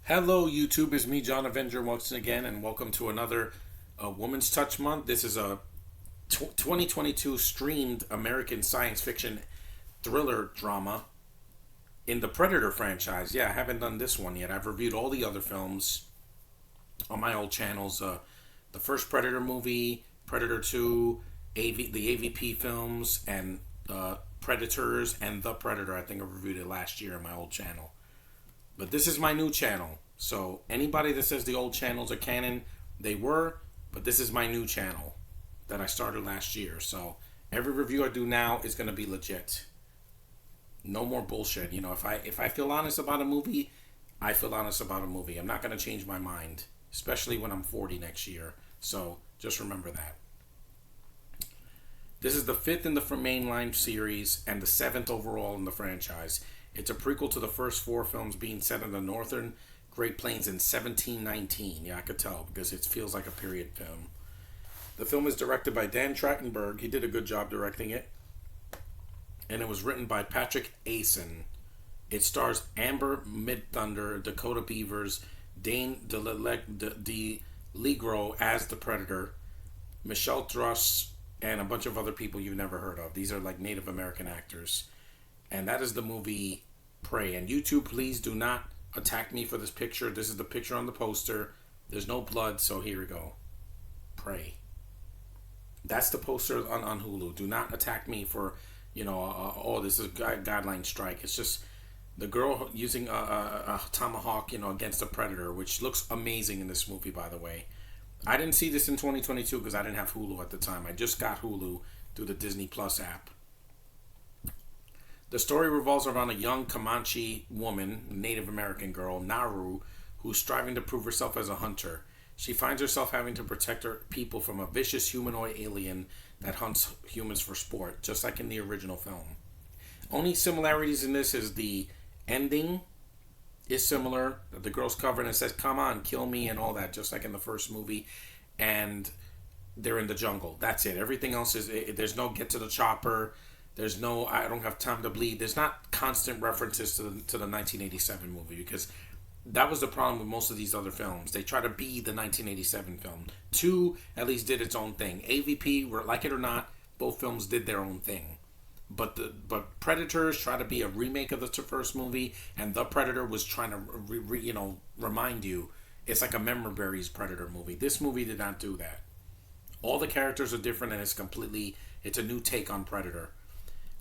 Hello, YouTube. It's me, John Avenger, once again, and welcome to another Women's Touch Month. This is a 2022 streamed American science fiction thriller drama in the Predator franchise. Yeah, I haven't done this one yet. I've reviewed all the other films on my old channels. The first Predator movie, Predator 2, the AVP films, and Predators, and The Predator. I think I reviewed it last year on my old channel. But this is my new channel. So anybody that says the old channels are canon, they were, but this is my new channel that I started last year. So every review I do now is gonna be legit. No more bullshit. You know, if I feel honest about a movie, I feel honest about a movie. I'm not gonna change my mind, especially when I'm 40 next year. So just remember that. This is the fifth in the mainline series and the seventh overall in the franchise. It's a prequel to the first four films being set in the northern Great Plains in 1719. Yeah, I could tell because it feels like a period film. The film is directed by Dan Trachtenberg. He did a good job directing it. And it was written by Patrick Asen. It stars Amber Midthunder, Dakota Beavers, Dane DeLegro as the Predator, Michelle Truss, and a bunch of other people you've never heard of. These are like Native American actors. And that is the movie Prey. And YouTube, please do not attack me for this picture. This is the picture on the poster. There's no blood, so here we go. Prey. That's the poster on Hulu. Do not attack me for, this is a guideline strike. It's just the girl using a tomahawk, against a predator, which looks amazing in this movie, by the way. I didn't see this in 2022 because I didn't have Hulu at the time. I just got Hulu through the Disney Plus app. The story revolves around a young Comanche woman, Native American girl, Naru, who's striving to prove herself as a hunter. She finds herself having to protect her people from a vicious humanoid alien that hunts humans for sport, just like in the original film. Only similarities in this is the ending is similar. The girl's covered and says, "Come on, kill me," and all that, just like in the first movie. And they're in the jungle. That's it. Everything else there's no get to the chopper. There's no, I don't have time to bleed. There's not constant references to the 1987 movie because that was the problem with most of these other films. They try to be the 1987 film. 2 at least did its own thing. AVP, like it or not, both films did their own thing. But Predators try to be a remake of the first movie, and The Predator was trying to remind you it's like a Memorberries Predator movie. This movie did not do that. All the characters are different, and it's a new take on Predator,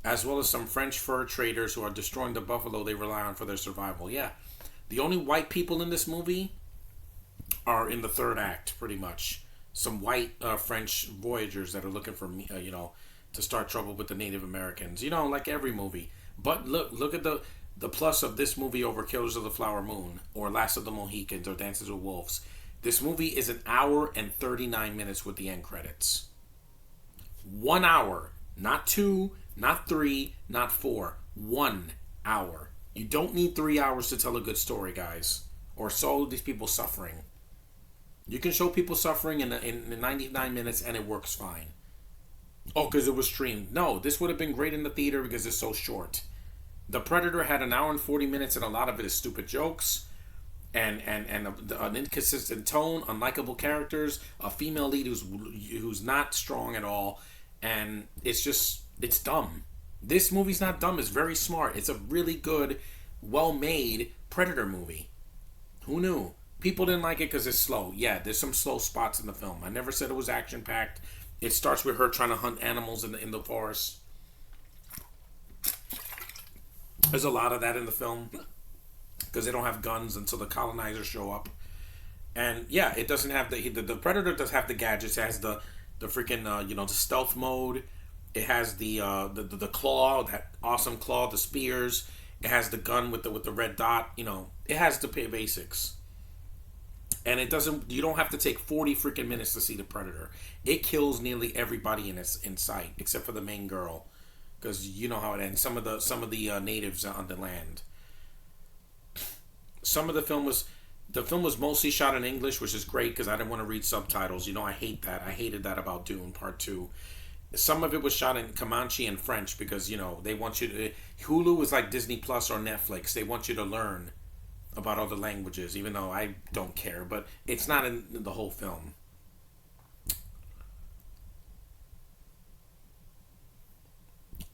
as well as some French fur traders who are destroying the buffalo they rely on for their survival. Yeah, the only white people in this movie are in the third act, pretty much. Some white French voyagers that are looking for, to start trouble with the Native Americans. Like every movie. But look at the plus of this movie over Killers of the Flower Moon, or Last of the Mohicans, or Dances with Wolves. This movie is an hour and 39 minutes with the end credits. 1 hour, not 2, not 3, not 4. 1 hour. You don't need 3 hours to tell a good story, guys. Or show these people suffering. You can show people suffering in 99 minutes and it works fine. Oh, because it was streamed. No, this would have been great in the theater because it's so short. The Predator had an hour and 40 minutes and a lot of it is stupid jokes and an inconsistent tone, unlikable characters, a female lead who's not strong at all, and it's dumb. This movie's not dumb. It's very smart. It's a really good, well-made Predator movie. Who knew? People didn't like it because it's slow. Yeah, there's some slow spots in the film. I never said it was action-packed. It starts with her trying to hunt animals in the forest. There's a lot of that in the film because they don't have guns until the colonizers show up. And yeah, it doesn't have the Predator does have the gadgets. It has the freaking the stealth mode. It has the claw, that awesome claw, the spears. It has the gun with the red dot. It has the basics. And you don't have to take 40 freaking minutes to see the Predator. It kills nearly everybody in sight except for the main girl, because you know how it ends. Some of the natives on the land. The film was mostly shot in English, which is great because I didn't want to read subtitles. I hate that. I hated that about Dune Part 2. Some of it was shot in Comanche and French because they want you to. Hulu is like Disney Plus or Netflix. They want you to learn about other languages, even though I don't care, but it's not in the whole film.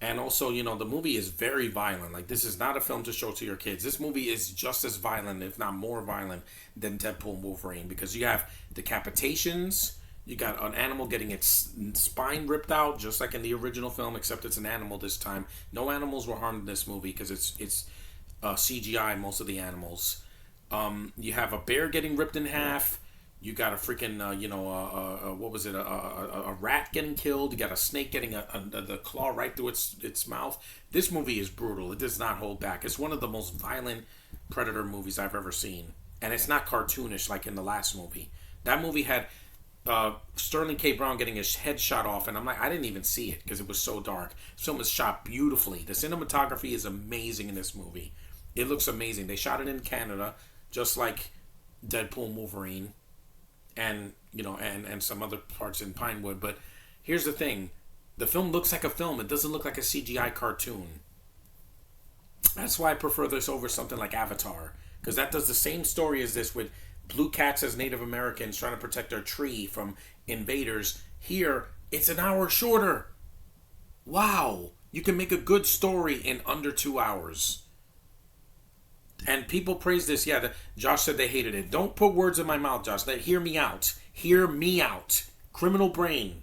And also, the movie is very violent. Like, this is not a film to show to your kids. This movie is just as violent, if not more violent, than Deadpool and Wolverine, because you have decapitations. You got an animal getting its spine ripped out, just like in the original film, except it's an animal this time. No animals were harmed in this movie because it's CGI, most of the animals. You have a bear getting ripped in half. You got a freaking, what was it? A rat getting killed. You got a snake getting the claw right through its mouth. This movie is brutal. It does not hold back. It's one of the most violent Predator movies I've ever seen. And it's not cartoonish like in the last movie. That movie had Sterling K. Brown getting his head shot off, and I'm like, I didn't even see it because it was so dark. The film is shot beautifully. The cinematography is amazing in this movie. It looks amazing. They shot it in Canada, just like Deadpool and Wolverine, and and some other parts in Pinewood. But here's the thing: the film looks like a film. It doesn't look like a CGI cartoon. That's why I prefer this over something like Avatar, because that does the same story as this, with blue cats as Native Americans trying to protect their tree from invaders. Here, it's an hour shorter. Wow, you can make a good story in under 2 hours. And people praise this. Yeah, Josh said they hated it. Don't put words in my mouth, Josh. Hear me out. Hear me out. Criminal Brain.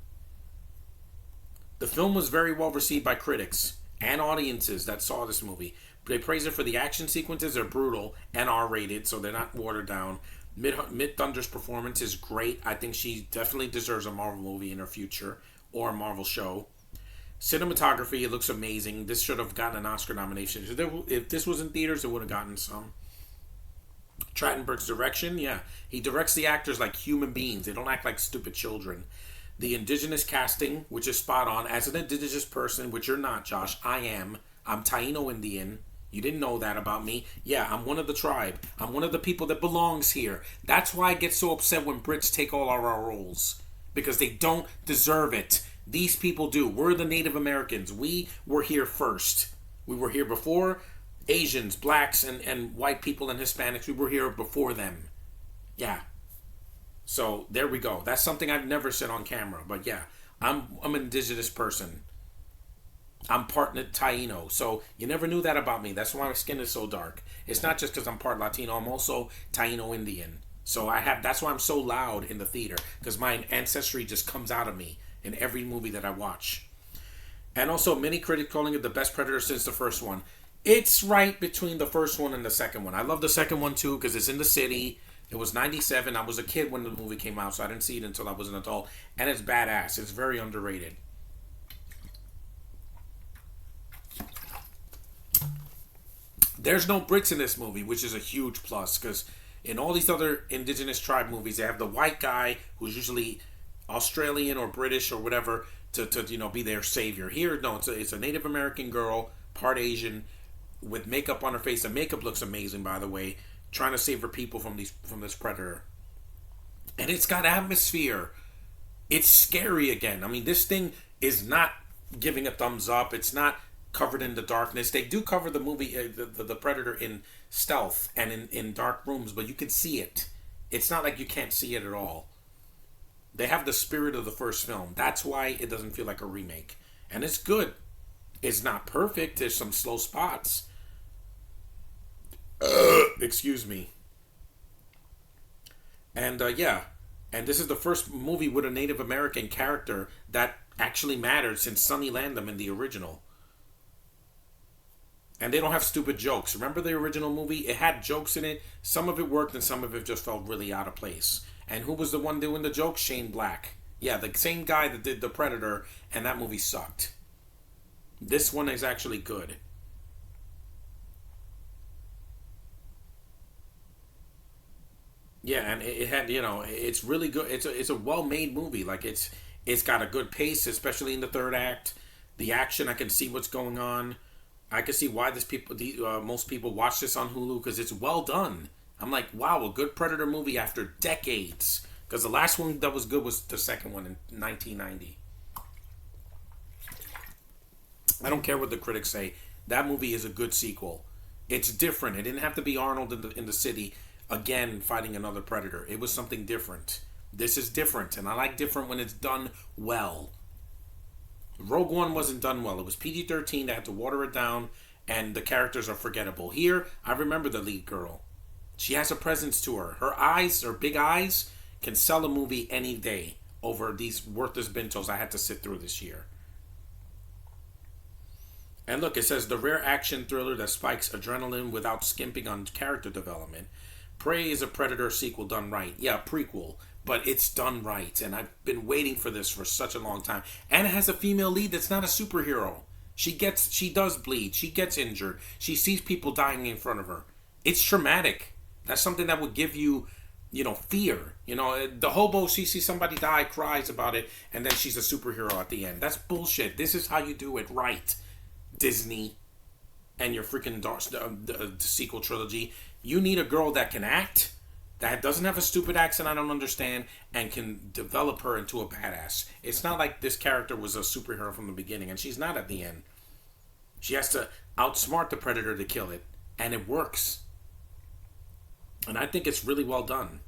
The film was very well received by critics and audiences that saw this movie. They praise it for the action sequences. They're brutal and R-rated, so they're not watered down. Mid Thunder's performance is great. I think she definitely deserves a Marvel movie in her future, or a Marvel show. Cinematography, it looks amazing. This should have gotten an Oscar nomination. If this was in theaters, it would have gotten some. Trachtenberg's direction, yeah. He directs the actors like human beings. They don't act like stupid children. The indigenous casting, which is spot on. As an indigenous person, which you're not, Josh, I am. I'm Taino Indian. You didn't know that about me. Yeah, I'm one of the tribe. I'm one of the people that belongs here. That's why I get so upset when Brits take all our roles. Because they don't deserve it. These people do. We're the Native Americans. We were here first. We were here before Asians, blacks, and white people and Hispanics. We were here before them. Yeah. So there we go. That's something I've never said on camera. But yeah, I'm an indigenous person. I'm part Taino. So you never knew that about me. That's why my skin is so dark. It's not just because I'm part Latino. I'm also Taino Indian. So that's why I'm so loud in the theater. Because my ancestry just comes out of me in every movie that I watch. And also, many critics calling it the best Predator since the first one. It's right between the first one and the second one. I love the second one too because it's in the city. It was 97. I was a kid when the movie came out, so I didn't see it until I was an adult. And it's badass. It's very underrated. There's no Brits in this movie, which is a huge plus because in all these other indigenous tribe movies, they have the white guy who's usually Australian or British or whatever to be their savior. Here, no, it's a Native American girl, part Asian, with makeup on her face. The makeup looks amazing, by the way, trying to save her people from this predator. And it's got atmosphere. It's scary again. I mean, this thing is not giving a thumbs up. It's not covered in the darkness. They do cover the movie, the predator in stealth and in dark rooms, but you can see it. It's not like you can't see it at all. They have the spirit of the first film. That's why it doesn't feel like a remake. And it's good. It's not perfect. There's some slow spots. Excuse me. And yeah. And this is the first movie with a Native American character that actually mattered since Sonny Landham in the original. And they don't have stupid jokes. Remember the original movie? It had jokes in it. Some of it worked and some of it just felt really out of place. And who was the one doing the jokes? Shane Black. Yeah, the same guy that did The Predator, and that movie sucked. This one is actually good. Yeah, and it had, it's really good. It's a well-made movie. Like it's got a good pace, especially in the third act. The action, I can see what's going on. I can see why most people watch this on Hulu because it's well done. I'm like, wow, a good Predator movie after decades. Because the last one that was good was the second one in 1990. I don't care what the critics say. That movie is a good sequel. It's different. It didn't have to be Arnold in the city again fighting another predator. It was something different. This is different, and I like different when it's done well. Rogue One wasn't done well. It was PG-13. They had to water it down, and the characters are forgettable. Here, I remember the lead girl. She has a presence to her. Her eyes, her big eyes, can sell a movie any day over these worthless bentos I had to sit through this year. And look, it says the rare action thriller that spikes adrenaline without skimping on character development. Prey is a Predator sequel done right. Yeah, prequel, but it's done right. And I've been waiting for this for such a long time. And it has a female lead that's not a superhero. She does bleed. She gets injured. She sees people dying in front of her. It's traumatic. That's something that would give you, fear. The hobo, she sees somebody die, cries about it, and then she's a superhero at the end. That's bullshit. This is how you do it right. Disney and your freaking the sequel trilogy. You need a girl that can act, that doesn't have a stupid accent I don't understand, and can develop her into a badass. It's not like this character was a superhero from the beginning, and she's not at the end. She has to outsmart the Predator to kill it, and it works. And I think it's really well done.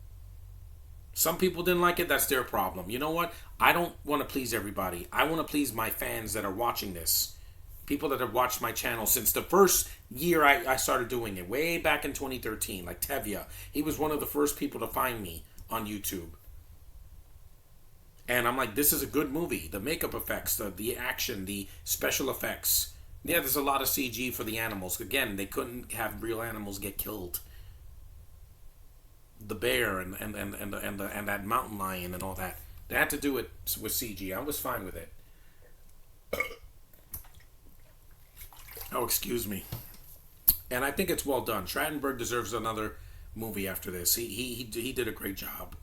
Some people didn't like it, that's their problem. You know what? I don't want to please everybody. I want to please my fans that are watching this. People that have watched my channel since the first year I started doing it, way back in 2013, like Tevya. He was one of the first people to find me on YouTube. And I'm like, this is a good movie. The makeup effects, the action, the special effects. Yeah, there's a lot of CG for the animals. Again, they couldn't have real animals get killed. The bear and that mountain lion and all that. They had to do it with CG. I was fine with it. Oh, excuse me. And I think it's well done. Trachtenberg deserves another movie after this. He did a great job.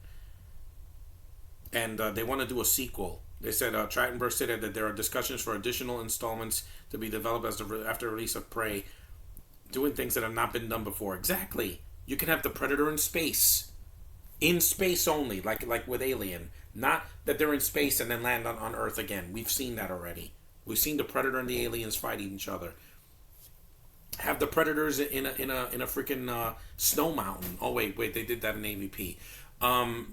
And they want to do a sequel. They said Trachtenberg said that there are discussions for additional installments to be developed after release of Prey, doing things that have not been done before. Exactly. You can have the Predator in space only, like with Alien. Not that they're in space and then land on Earth again. We've seen that already. We've seen the Predator and the aliens fight each other. Have the Predators in a freaking snow mountain. Oh wait, they did that in AVP.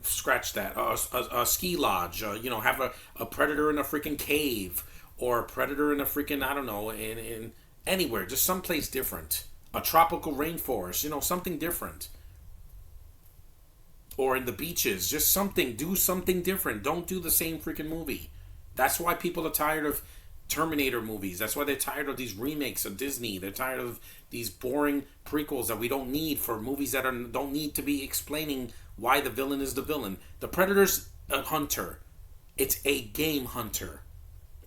Scratch that. A ski lodge. Have a Predator in a freaking cave, or a Predator in a freaking, I don't know, in anywhere, just someplace different. A tropical rainforest. Something different. Or in the beaches, just something. Do something different. Don't do the same freaking movie. That's why people are tired of Terminator movies. That's why they're tired of these remakes of Disney. They're tired of these boring prequels that we don't need for movies that don't need to be explaining why the villain is the villain. The Predator's a hunter. It's a game hunter.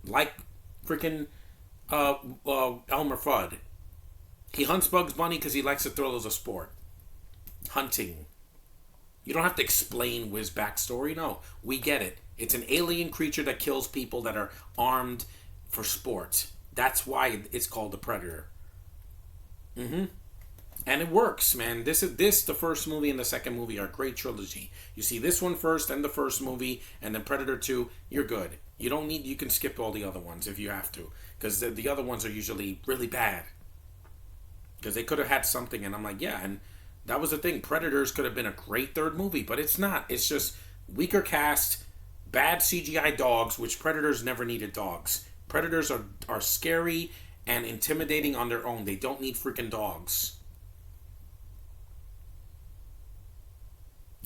Like freaking Elmer Fudd. He hunts Bugs Bunny because he likes to throw those a sport. Hunting. You don't have to explain Wiz's backstory. No, we get it. It's an alien creature that kills people that are armed for sport. That's why it's called the Predator. And it works, man. The first movie and the second movie are a great trilogy. You see this one first, then the first movie, and then Predator 2, you're good. You can skip all the other ones if you have to. Because the other ones are usually really bad. Because they could have had something, and I'm like, yeah, and that was the thing. Predators could have been a great third movie, but it's not. It's just weaker cast, bad CGI dogs, which Predators never needed dogs. Predators are scary and intimidating on their own. They don't need freaking dogs.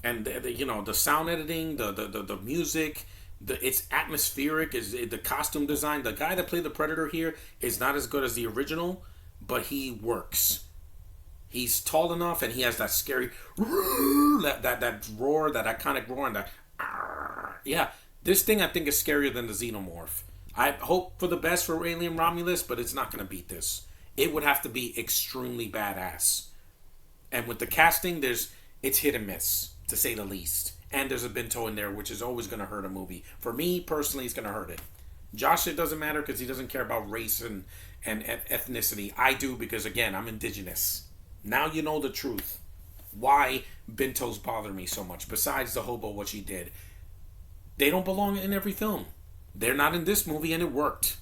And the sound editing, the music, it's atmospheric. Is the costume design? The guy that played the Predator here is not as good as the original, but he works. He's tall enough, and he has that scary that roar, that iconic roar, and that yeah. This thing I think is scarier than the Xenomorph. I hope for the best for Alien Romulus, but it's not going to beat this. It would have to be extremely badass. And with the casting, it's hit and miss, to say the least. And there's a Bento in there, which is always going to hurt a movie. For me, personally, it's going to hurt it. Josh, it doesn't matter because he doesn't care about race and ethnicity. I do because, again, I'm indigenous. Now you know the truth. Why Bentos bother me so much, besides the hobo, what she did. They don't belong in every film. They're not in this movie, and it worked.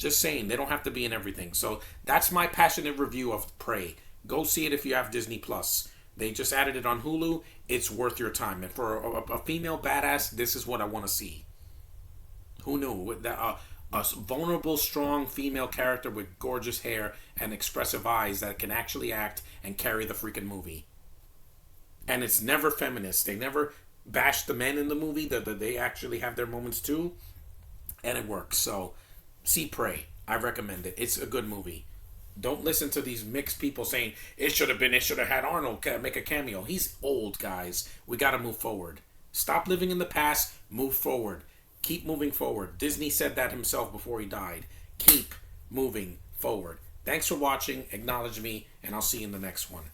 Just saying, they don't have to be in everything. So that's my passionate review of Prey. Go see it if you have Disney Plus. They just added it on Hulu. It's worth your time. And for a female badass, this is what I want to see. Who knew? With that, a vulnerable, strong female character with gorgeous hair and expressive eyes that can actually act and carry the freaking movie. And it's never feminist. They never bash the men in the movie. They actually have their moments too. And it works. So, see Prey. I recommend it. It's a good movie. Don't listen to these mixed people saying it should have had Arnold make a cameo. He's old, guys. We got to move forward. Stop living in the past. Move forward. Keep moving forward. Disney said that himself before he died. Keep moving forward. Thanks for watching. Acknowledge me, and I'll see you in the next one.